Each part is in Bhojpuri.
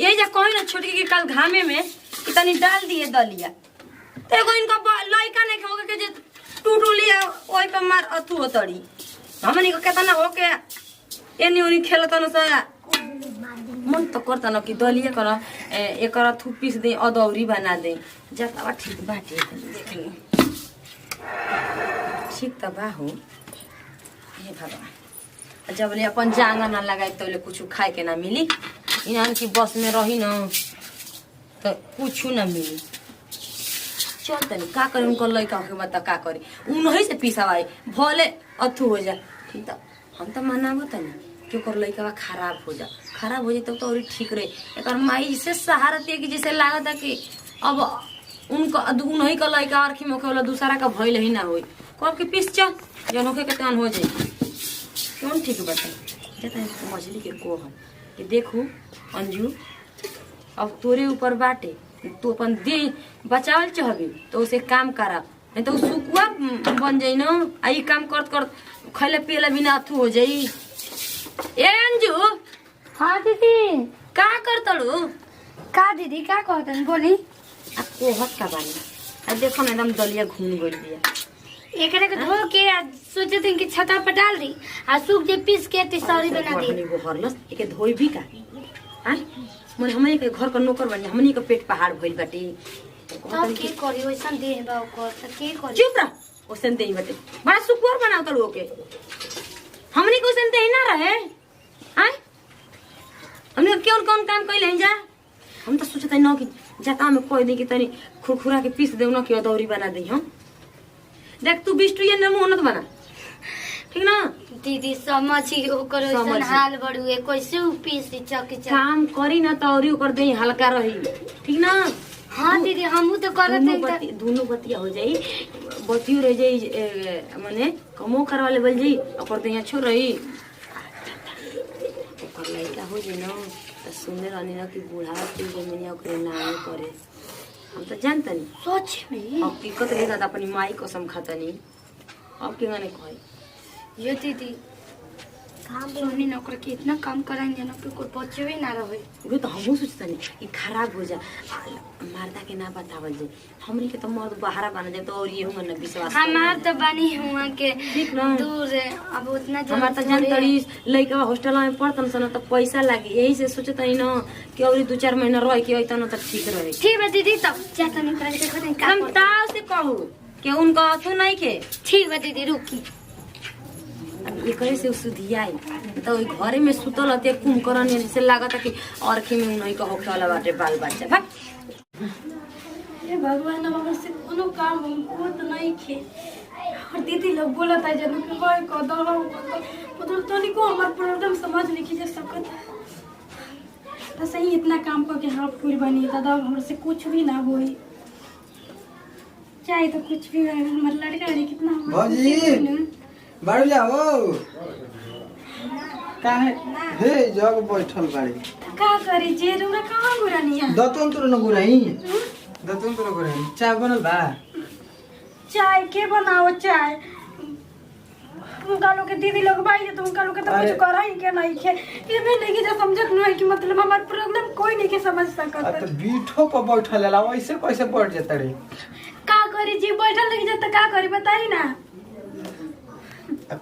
यही जा कहीं ना छोटकी के कल घामे में कि तनी डाल दिए दलिया तो एगो इनका लइका नहीं खाओगे के जे टूटू लिया ओई पे मार अथु होतड़ी हमनी को केतना हो के एनी ओनी खेलतन सा मन तो करता न कि दलिया कर एकर अथु पीस दे अदौरी बना दे जतवा ठीक बाटे देखली ठीक त बा हो हे भगवान जब ले अपन जांगा ना लगाए तो ले कुछ खाए के ना मिली इनान की बस में रही न तो कुछ ना मिली चल तनी का करे उनको लइका के बता का करे उनही से पीसावाई भले अथु हो जा ठीक त हम त मनाबो तनी कि ओकर लइका खराब हो जाए तब तो और ठीक रहे एकर माई से सहारा दे कि जैसे लागत है कि अब उनका उनही का लइका आरखी में वाला दूसरा का भइल ही ना होई कब के पीस चल जन होके के तन हो जाए कौन ठीक बताई जता मछली के को हम कि देखू अंजू अब तोरे ऊपर बाटे तू अपन दे बचावल चाहबी तो उसे काम करा नहीं तो सुकुआ बन जाई ना आई काम करत करत खैले पियला बिना अथु हो जाई ए अंजू हाँ दीदी का करतड़ू का दीदी का कहतन बोली आ कोहत का बानी आ देखो ना एकदम दलिया घूम गइल बिया एकरे के धो के सोचे थे कि छता पर डाल दी आ सूख जे पीस के तिसौरी बना दी हमनी को हरलस एके धोई भी का हां मोरे हमनी के घर का नौकर बनी हमनी के पेट पहाड़ भइल बाटे तो के करी ओइसन दे बा को त के करी चुप रह ओसन देई बाटे बड़ा सुकुर बनाव तड़ू के हमनी को ओसन देई ना रहे हां हमने कौन कौन काम कइले हैं जा हम तो सोचते न कि जता में कोई दी कि तनी खुरखुरा के पीस देउ न कि अदौरी बना दे हम देख तू बिस्टुए न मुंह न बना ठीक ना दीदी समझी ओकर ओइसन हाल बड़ुए कैसे उ पीस चक काम करी ना तो औरी ओकर दे हल्का रही ठीक ना हां दीदी हमहू तो करत हई दोनों बतिया हो जाई बतियो रह जाई माने कमो करवा लेवल जाई ओकर दे छोड़ रही ओकर लइका हो जे न त सुने रहनी न कि बूढ़ा के जमीनिया ओकरे नाम करे हम तो जानतनी सच में अब की कत ले दादा अपनी माई कसम खातनी अब के गाने कहे ये दीदी काम हमनी नौकर के इतना काम कराएंगे ना कि कोई बच्चे भी ना रहे वो तो हमहू सोचतनी कि खराब हो जा मर्दा के ना बतावल जे हमनी के तो मर्द बहारा बना जाए तो और ये होगा ना विश्वास हमार तो बनी हुआ के ठीक ना दूर है अब उतना हमार तो जानतड़ी लइका हॉस्टल में पढ़तन सन तो पैसा लागी यही से सोचतनी न कि और 2-4 महीना रह के अइतन न त ठीक रहे ठीक है दीदी तब जाता नहीं करे देखो नहीं हम ताऊ से कहू कि उनका अथु नहीं के ठीक है दीदी रुकी एकरे से सुधियाई तो ओई घरे में सुतल हते कुमकरण जैसे लागत कि औरखी में उनई का होखे वाला बाटे बाल बच्चा भाग हे भगवान अब से कोनो काम हमको तो नहीं खे और दीदी लोग बोलत है जन के भाई को दो मतलब तो नहीं को हमार प्रॉब्लम समझ नहीं की सकत तो सही इतना काम को के हाथ पूरी बनी दादा हमसे कुछ भी ना होई चाहे तो कुछ भी हमार लड़का रे कितना भौजी बाड़ू जाओ काहे हे जग बैठल बाड़ी का करे जे रुरा कहां गुरानिया दतन तोर न गुराई दतन तोर गुराई चाय बनल बा चाय के बनाओ चाय उनका लोग के दीदी लोग भाई तो उनका लोग के तो कुछ कर ही के नहीं के ये भी नहीं के जो समझत नहीं कि मतलब हमार प्रॉब्लम कोई नहीं के समझ सकत तो बीठो पर बैठल ला वैसे कैसे बैठ जता रे का करी जी बैठल लगी जत का करी बताई ना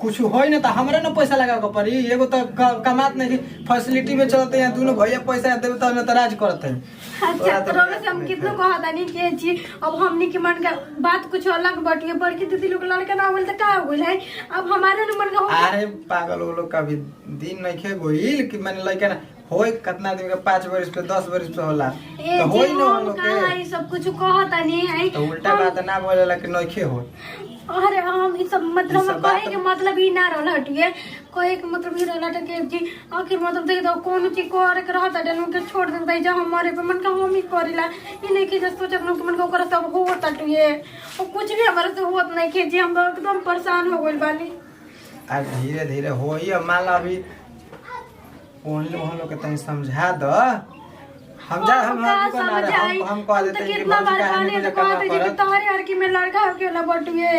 कुछ होई ना तो हमरा न पैसा लगा के पड़ी एगो तो कमात नहीं फैसिलिटी में चलते हैं दोनों भैया पैसा देबे तो न तराज करते हैं अच्छा रोवे से हम कितना कहता नहीं के जी अब हमनी के मन का बात कुछ अलग बटिए बड़की दीदी लोग लड़का ना होल त का हो गइल है अब हमारे न मन का अरे पागल वो लोग का भी दिन नहीं खे गोइल कि मैंने लड़का ना होई कितना दिन का 5 वर्ष पे 10 वर्ष पे होला तो होई ना हम का सब कुछ कहता नहीं है तो उल्टा बात ना बोलेला कि नहीं खे हो अरे हम ई सब मतलब हम कहे के मतलब ही ना रहल हटिए कहे के मतलब ही रहल हटे के जी आखिर मतलब देख दो कौन चीज करे के रहता डेनु के छोड़ दे भाई जा हमारे पे मन का हम ही करिला ई नहीं के जस्ट सोचत न मन का ओकरा सब होत हटिए और कुछ भी हमारे से होत नहीं के जी हम एकदम परेशान हो गइल बानी आ धीरे धीरे होई मान ला अभी कौन लोग के तनी समझा द हम जा हम कह देते हैं कि कितना बार कहने तो कहते जी कि तोहरे हर की में लड़का हो के बटुए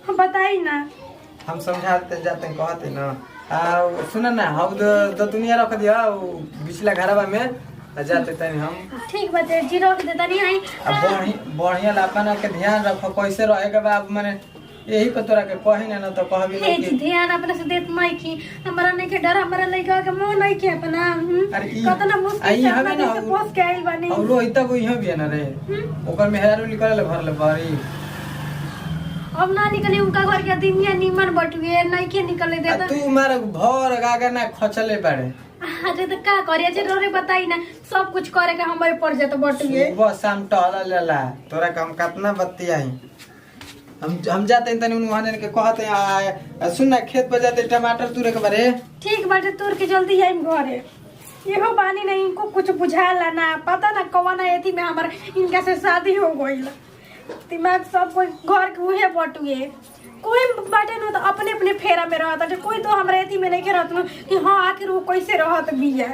हम बताई ना हम समझाते जाते हैं कहते ना सुन ना हम द दुनिया रख दिया बिचला घरवा में जाते तनी हम ठीक बाटे जी रख दे तनी आई बढ़िया अपन के ध्यान रखो कैसे रहे के बाप माने यही पे तोरा के कही ना तो कहबी हे नहीं जी ध्यान अपने से देत नहीं की हमरा नहीं के डर हमरा लइका के मोह नहीं के अपना कतना मुश्किल से हमें ना से पोस के आइल बानी और लो इतना कोई यहाँ भी है ना रे ओकर मेहरारू निकल ले भर ले बारी अब ना निकली उनका घर के दिनिया नीमन बटुए नहीं के निकले देता तू मार भर गागा ना खचले पड़े अरे तो का करिए जे रे बताई ना सब कुछ करे के हमारे पड़ जात बटुए सुबह शाम टहल लेला तोरा काम कितना बत्ती आई हम जाते तनी उन्होंने के कहते सुन ना खेत पर जाते टमाटर तुरे के बारे ठीक बाटे तोर के जल्दी आई घरे एहो बानी नहीं इनको कुछ बुझाला ना पता ना कौन एथी में हमार इनका से शादी हो गइल दिमाग सब कोई घर के उहे बटुए कोई बाटे न तो अपने अपने फेरा में रहता जो कोई तो हमरा एथी में नहीं के रहत कि हां आखिर वो कैसे रहत बिया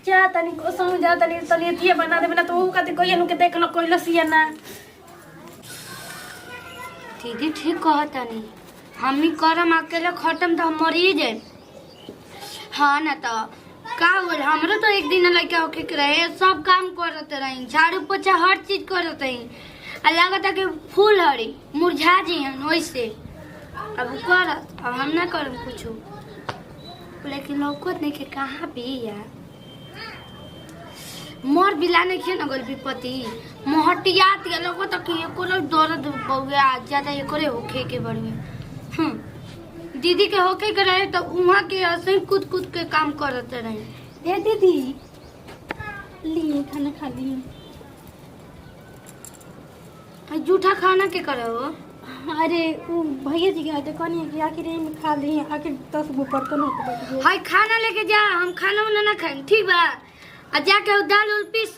जा तनी को समझा तनी तनी एथी बना देबे ना तो ऊ कते कोई नु के देख लो कोई लसिया ना दीदी ठीक कहता नहीं हम ही करम अकेले खत्म तो हम मरी जाए हाँ ना तो का बोल हमरो तो एक दिन लड़का होके के रहे सब काम करते रही झाड़ू पोछा हर चीज करते रही आ लगता कि फूल हरी मुरझा जी हैं वैसे अब करत अब हम ना करम कुछ लेकिन लौकत नहीं के कहाँ भी यार मोर बिलाने के न गोल विपत्ति मोहटियात के लोगो तक ये कोनो दर्द बहुए आ ज्यादा ये करे होखे के बड़वे दीदी के होके के रहे तो उहाँ के ऐसे कूद कूद के काम करते रहे ए दीदी ली खाना खा ली जूठा खाना के करे हो अरे वो भैया जी के तो कहनी कि आखिर में खा ली आखिर 10 गो बर्तन होते बैठ हाय खाना लेके जा हम खाना उना ना खाएं ठीक बा आ जाके दाल उल पीस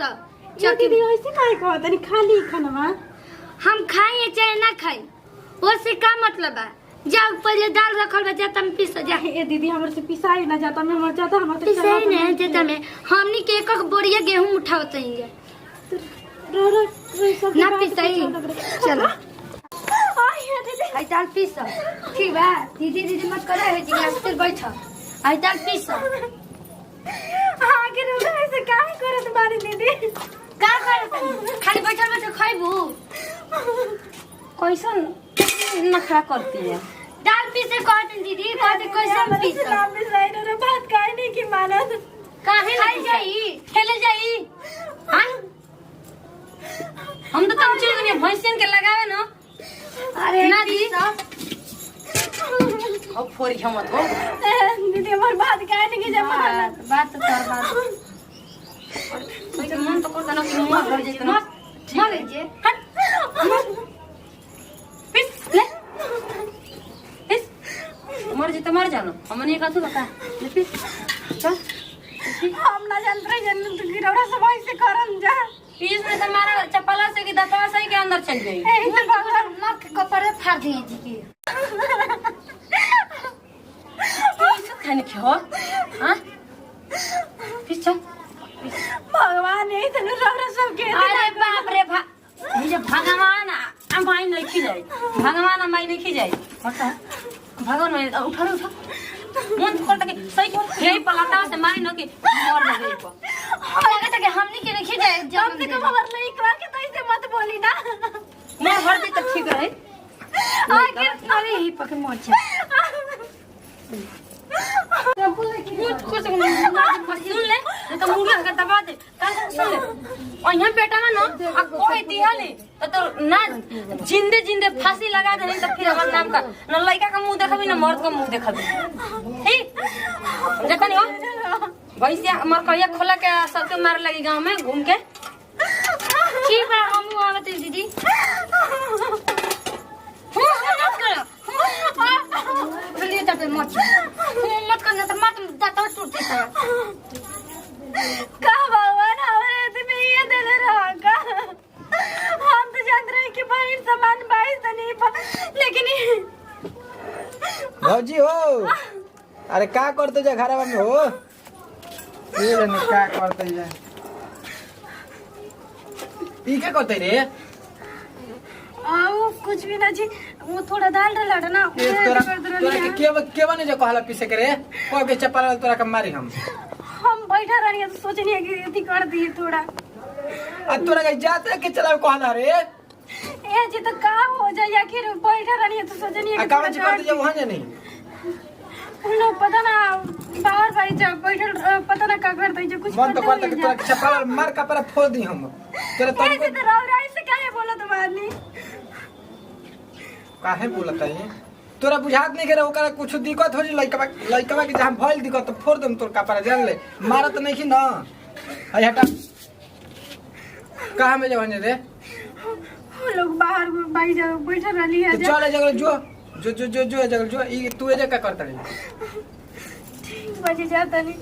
गए दीदी ऐसे काहे कहत नहीं खा ली खाना हम खाएं चाहे ना खाएं उससे का मतलब बा जाओ पहले दाल रखल बा जाता में पीस जा ए दीदी हमर से पिसाई ना जाता में हमर जाता हमर तो पिसाई नहीं जाता में हमनी के एक बोरिया गेहूं उठावत हैं ना पिसाई चलो आई दाल पीस ठीक बा दीदी दीदी मत करे है जी आस्ते बैठ आई दाल पीस आगे रो ऐसे काहे करत बारी दीदी का करत खाली बैठल बैठल खाइबू कैसन नखरा करती है दाल पीसे कहते दीदी कहते कैसे पीस लंबी साइड रे बात काहे नहीं की मानत काहे खाई जाई खेले जाई हां हम तो कम चीज में भैंसियन के लगावे ना अरे ना दी अब फोरी हमत हो दीदी हमर बात काहे नहीं की जब बात तो कर बात कोई मन तो करता ना कि मुंह भर जाए ना मर जे पिस ले पिस मर जे तो मर जानो हमने का तू बता ले पिस चल हम ना जानत रही जन तो गिरौड़ा सब ऐसे करन जा पीस में तो मारा चपला से कि दतवा से के अंदर चल जाई ए तो भगवान नक के कपड़े फाड़ दिए जी के पीस खाने के हो हां पिस चल भगवान ए तो रौरा सब के अरे बाप रे ये जो भगवान अमाई नहीं खी जाए भगवान अमाई नहीं खी जाए हटा भगवान में उठा उठा मन तो करता कि सही यही पलाटा से मारी न कि मर न गई को लगता कि हमनी के नहीं जाए कम से कम हमर लइका के तो ऐसे मत बोली ना मैं हर दी तक ठीक रहे आखिर अरे ही पके मर जा कुछ सुन ले तो मुर्गा का दबा दे काल सुन ले और यहाँ बेटा ना आ कोई दिया ले तो ना जिंदे जिंदे फांसी लगा दे तो फिर हमारे नाम का न लड़का का मुंह देखबी ना मर्द का मुंह देखबी ठीक जखन हो भैंसिया मर कहिया खोला के सबके मार लगी गांव में घूम के ठीक बा हम आवत दीदी मत करो जल्दी तब मत करना तो मत दाता टूट देता का भगवान हमारे में ये दे रहा का हम तो जान रहे कि बहन समान बाइस तो नहीं लेकिन भौजी हो अरे का करते जा घरवा में हो ये ने का करते जा ई क्या करते रे आओ कुछ भी ना जी वो थोड़ा दाल डाला था ना ए तोरा के के बने जो कहला पीसे करे कोई के चपल तोरा के मारी हम बैठा रहनी है तो सोचनी है कि अथी कर दिए थोड़ा। आ तोरा के जाते के चलावे कहला रे ए जी तो का हो जाए आखिर बैठा रहनी है तो सोचनी है आ कि कावा जी करते जब वहां जानी उन लोग पता ना बाहर भाई जब बैठल पता ना का करते जो कुछ मन तो करता कि तोरा के चप्पल मार कपड़ा फोड़ दी हम तेरे तो ऐसे तो राव से काहे बोलत बानी। काहे बोलता है तोरा बुझात नहीं करे ओकरा कुछ दिक्कत हो जी लइकवा के जहां भइल दिक्कत तो फोड़ दम तोर कपड़ा जान ले मारत नहीं की ना हई हटा कहां में जवाने रे वो लोग बाहर भाई जब बैठा रहनी है तो चल जगह जो जगह जो ई तू ए जगह करता रे ठीक बजे जाता नहीं।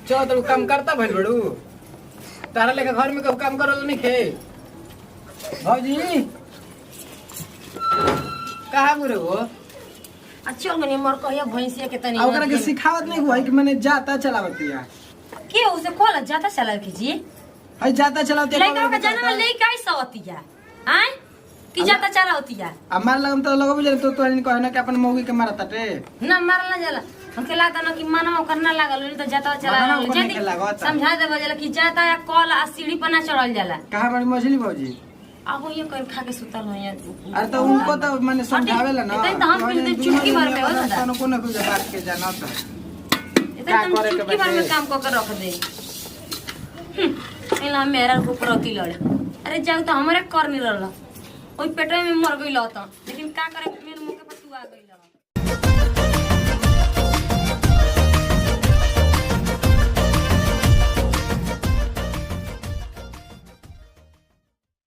चल तो काम करता भइल बड़ू तारा लेके घर में कब काम करल नहीं खे भौजी कहाँ बुरे हो आ चल गनी मर कहिया भैंसिया के तनी ओकरा के सिखावत नहीं हुआ कि मैंने जाता चलावतिया के उसे खोला जाता चला के जी हई जाता चलावतिया लइका का जाना ले काई सवतिया आय कि जाता चला होतिया अब मार लगम तो लगो बुझे तो तोहनी कहना कि अपन मौगी के मारता टे ना मारला जाला हमके लागता ना कि मनवा करना लागल नहीं तो जाता चला मनवा लागल करने जल्दी के लागता। समझा दे बजला कि जाता या कॉल आ सीढ़ी पर ना चढ़ल जाला कहाँ बड़ी मछली भौजी अब ये कर खा के सुतल हो या अरे तो उनको तो मैंने समझावेला ना इतने तो हम फिर चुटकी भर में हो दादा तनो कोना कुछ बात के जाना तो इतने तो हम करे के चुटकी भर में बाटे। काम को कर रख दे एला मेरा को प्रति लड़ अरे जाऊ तो हमारे कर नहीं रहला ओई पेटे में मर गई लता लेकिन का करे मेरे